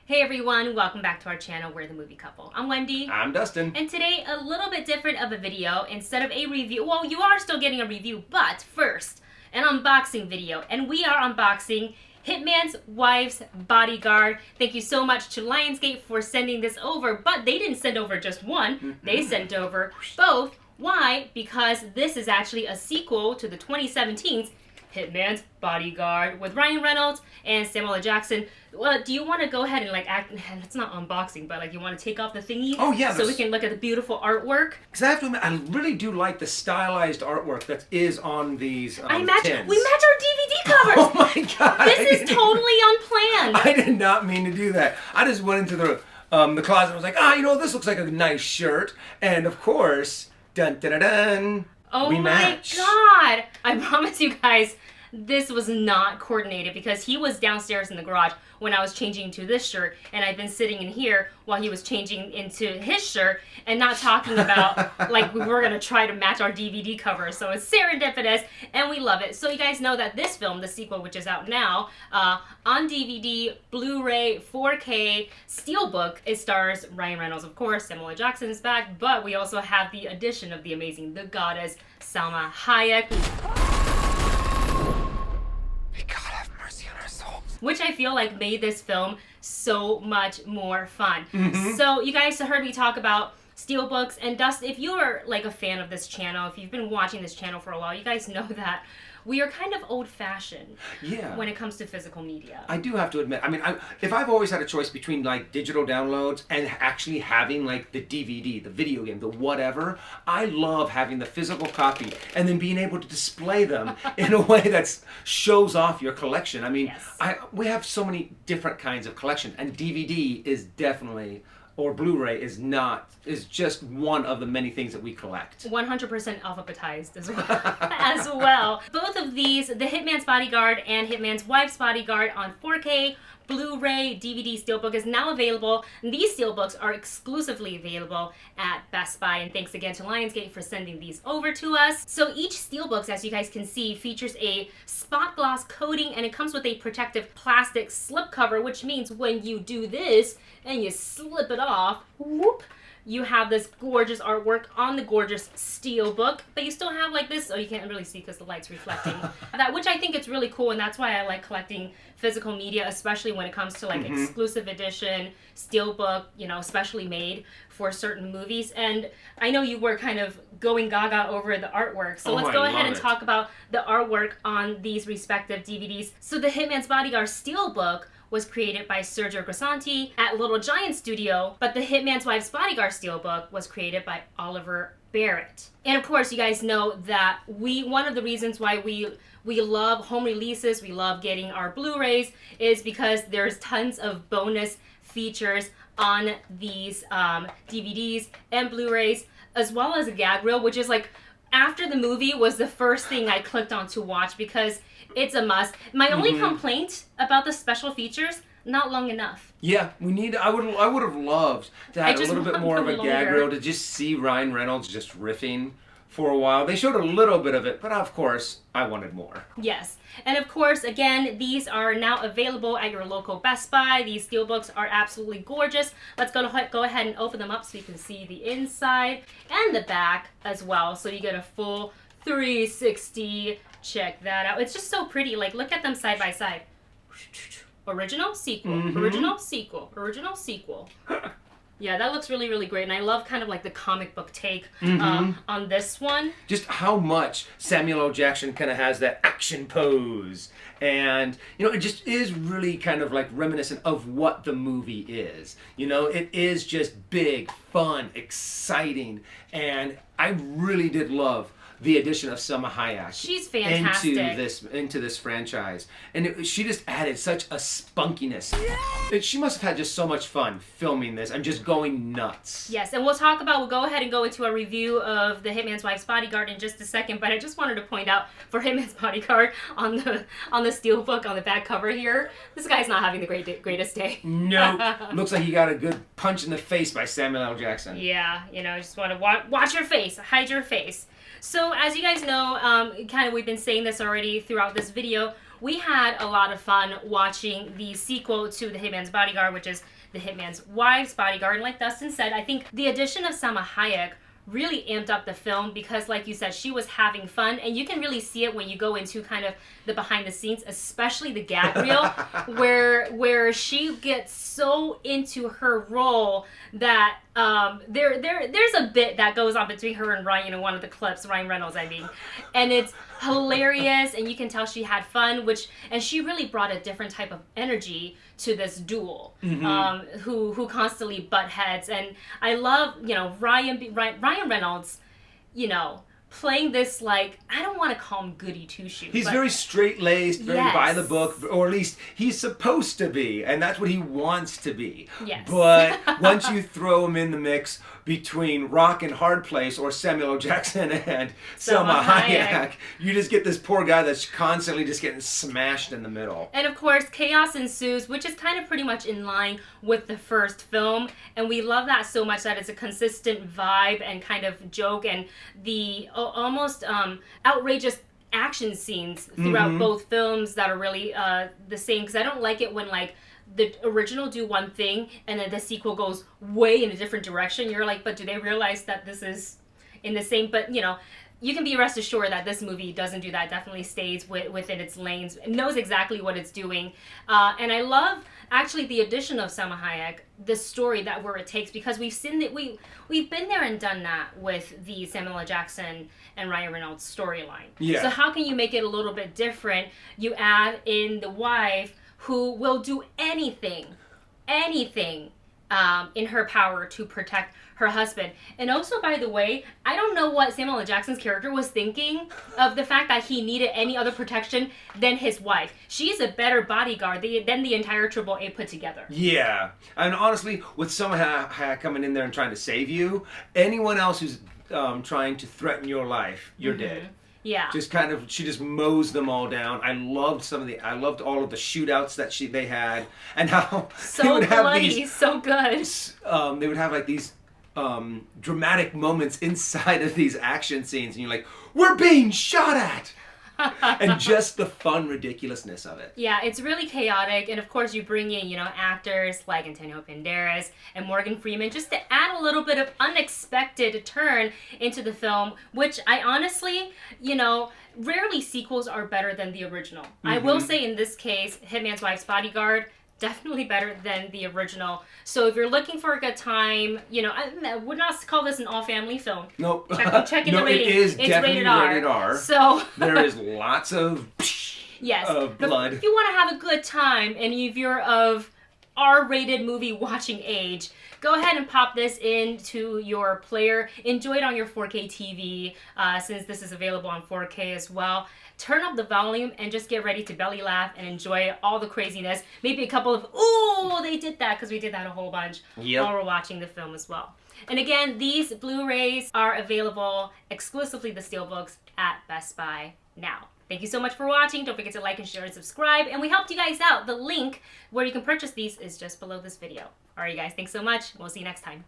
Hey everyone, welcome back to our channel, We're the Movie Couple. I'm Wendy. I'm Dustin. And today, a little bit different of a video. Instead of a review, well, you are still getting a review, but first, an unboxing video. And we are unboxing Hitman's Wife's Bodyguard. Thank you so much to Lionsgate for sending this over, but they didn't send over just one. They sent over both. Why? Because this is actually a sequel to the 2017's Hitman's Bodyguard with Ryan Reynolds and Samuel L. Jackson. Well, do you want to go ahead and it's not unboxing, but you want to take off the thingy? Oh yeah. So we can look at the beautiful artwork. Because I have to admit, I really do like the stylized artwork that is on these tins. We match our DVD covers. Oh my god. This is totally unplanned. I did not mean to do that. I just went into the closet and was like, this looks like a nice shirt. And of course, dun dun dun dun. Oh we my match. god! I promise you guys, this was not coordinated because he was downstairs in the garage when I was changing into this shirt, and I've been sitting in here while he was changing into his shirt and not talking about we were gonna try to match our DVD covers. So it's serendipitous, and we love it. So you guys know that this film, the sequel, which is out now on DVD, Blu-ray, 4K, Steelbook, it stars Ryan Reynolds, of course. Samuel L. Jackson is back, but we also have the addition of the amazing, the goddess, Salma Hayek. Which I feel like made this film so much more fun. So you guys heard me talk about Steelbooks, and Dustin, if you're a fan of this channel, if you've been watching this channel for a while, you guys know that we are kind of old-fashioned when it comes to physical media. I do have to admit, if I've always had a choice between digital downloads and actually having the DVD, the video game, the whatever, I love having the physical copy and then being able to display them in a way that shows off your collection. We have so many different kinds of collection, and DVD is definitely, or Blu-ray is just one of the many things that we collect. 100% alphabetized as well. Both of these, the Hitman's Bodyguard and Hitman's Wife's Bodyguard on 4K, Blu-ray, DVD Steelbook is now available. These Steelbooks are exclusively available at Best Buy, and thanks again to Lionsgate for sending these over to us. So each Steelbook, as you guys can see, features a spot gloss coating, and it comes with a protective plastic slip cover, which means when you do this and you slip it off, whoop, you have this gorgeous artwork on the gorgeous Steelbook, but you still have this, you can't really see because the light's reflecting, that, which I think it's really cool, and that's why I like collecting physical media, especially when it comes to exclusive edition Steelbook, specially made for certain movies. And I know you were kind of going gaga over the artwork, so let's go ahead and talk about the artwork on these respective DVDs. So the Hitman's Bodyguard Steelbook was created by Sergio Grisanti at Little Giant Studio, but the Hitman's Wife's Bodyguard Steelbook was created by Oliver Barrett. And of course, you guys know that one of the reasons why we love home releases, we love getting our Blu-rays, is because there's tons of bonus features on these DVDs and Blu-rays, as well as a gag reel, which is after the movie was the first thing I clicked on to watch because it's a must. My only complaint about the special features, not long enough. Yeah, I would have loved to have a little bit more of a gag reel to just see Ryan Reynolds just riffing for a while. They showed a little bit of it, but of course, I wanted more. Yes. And of course, again, these are now available at your local Best Buy. These Steelbooks are absolutely gorgeous. Let's go ahead and open them up so you can see the inside and the back as well. So you get a full 360. Check that out. It's just so pretty. Look at them side by side. Original, sequel, original, sequel, original, sequel. Yeah, that looks really, really great. And I love kind of the comic book take on this one. Just how much Samuel L. Jackson kind of has that action pose. And, it just is really kind of reminiscent of what the movie is. It is just big, fun, exciting. And I really did love the addition of Salma Hayek. She's fantastic. into this franchise. And she just added such a spunkiness. Yeah. She must have had just so much fun filming this. I'm just going nuts. Yes, and we'll go ahead and go into a review of the Hitman's Wife's Bodyguard in just a second, but I just wanted to point out for Hitman's Bodyguard on the Steelbook, on the back cover here, this guy's not having the greatest day. No. Looks like he got a good punch in the face by Samuel L. Jackson. Yeah, just want to watch your face, hide your face. So as you guys know, we've been saying this already throughout this video, we had a lot of fun watching the sequel to The Hitman's Bodyguard, which is The Hitman's Wife's Bodyguard. And like Dustin said, I think the addition of Salma Hayek really amped up the film because, like you said, she was having fun, and you can really see it when you go into kind of the behind the scenes, especially the gag reel, where she gets so into her role that there's a bit that goes on between her and Ryan in one of the clips, Ryan Reynolds, I mean, and it's hilarious, and you can tell she had fun, and she really brought a different type of energy to this duel, who constantly butt heads. And I love, Ryan Reynolds, playing this, like, I don't want to call him goody two-shoes. He's very straight-laced, very by the book, or at least he's supposed to be, and that's what he wants to be. Yes. But once you throw him in the mix between Rock and Hard Place or Samuel L. Jackson and Salma Hayek, you just get this poor guy that's constantly just getting smashed in the middle. And of course, chaos ensues, which is kind of pretty much in line with the first film, and we love that so much that it's a consistent vibe and kind of joke, and the almost outrageous action scenes throughout both films that are really the same, because I don't like it when, like, the original do one thing and then the sequel goes way in a different direction. You're like, but do they realize that this is in the same? But you can be rest assured that this movie doesn't do that. It definitely stays within its lanes. It knows exactly what it's doing. And I love, actually, the addition of Salma Hayek, the story that where it takes, because we've seen that we've been there and done that with the Samuel L. Jackson and Ryan Reynolds storyline. Yeah. So how can you make it a little bit different? You add in the wife who will do anything in her power to protect her husband. And also, by the way, I don't know what Samuel L. Jackson's character was thinking of the fact that he needed any other protection than his wife. She is a better bodyguard than the entire Triple A put together. Yeah. And honestly, with Salma Hayek coming in there and trying to save you, anyone else who's trying to threaten your life, you're dead. Yeah. She just mows them all down. I loved all of the shootouts that they had, and how so they would have bloody, so good. They would have like these dramatic moments inside of these action scenes, and you're like, we're being shot at. And just the fun ridiculousness of it. Yeah, it's really chaotic, and of course you bring in, actors like Antonio Banderas and Morgan Freeman just to add a little bit of unexpected turn into the film, which I honestly, rarely sequels are better than the original. I will say in this case, Hitman's Wife's Bodyguard, definitely better than the original. So if you're looking for a good time, I would not call this an all-family film. Nope. Checking the rating. It is it's definitely rated R. So there is lots of blood. But if you want to have a good time, and if you're of R-rated movie watching age, go ahead and pop this into your player. Enjoy it on your 4K TV, since this is available on 4K as well. Turn up the volume and just get ready to belly laugh and enjoy all the craziness. Maybe a couple of, ooh, they did that, because we did that a whole bunch while we're watching the film as well. And again, these Blu-rays are available exclusively, the Steelbooks, at Best Buy now. Thank you so much for watching. Don't forget to like and share and subscribe. And we helped you guys out. The link where you can purchase these is just below this video. All right, you guys, thanks so much. We'll see you next time.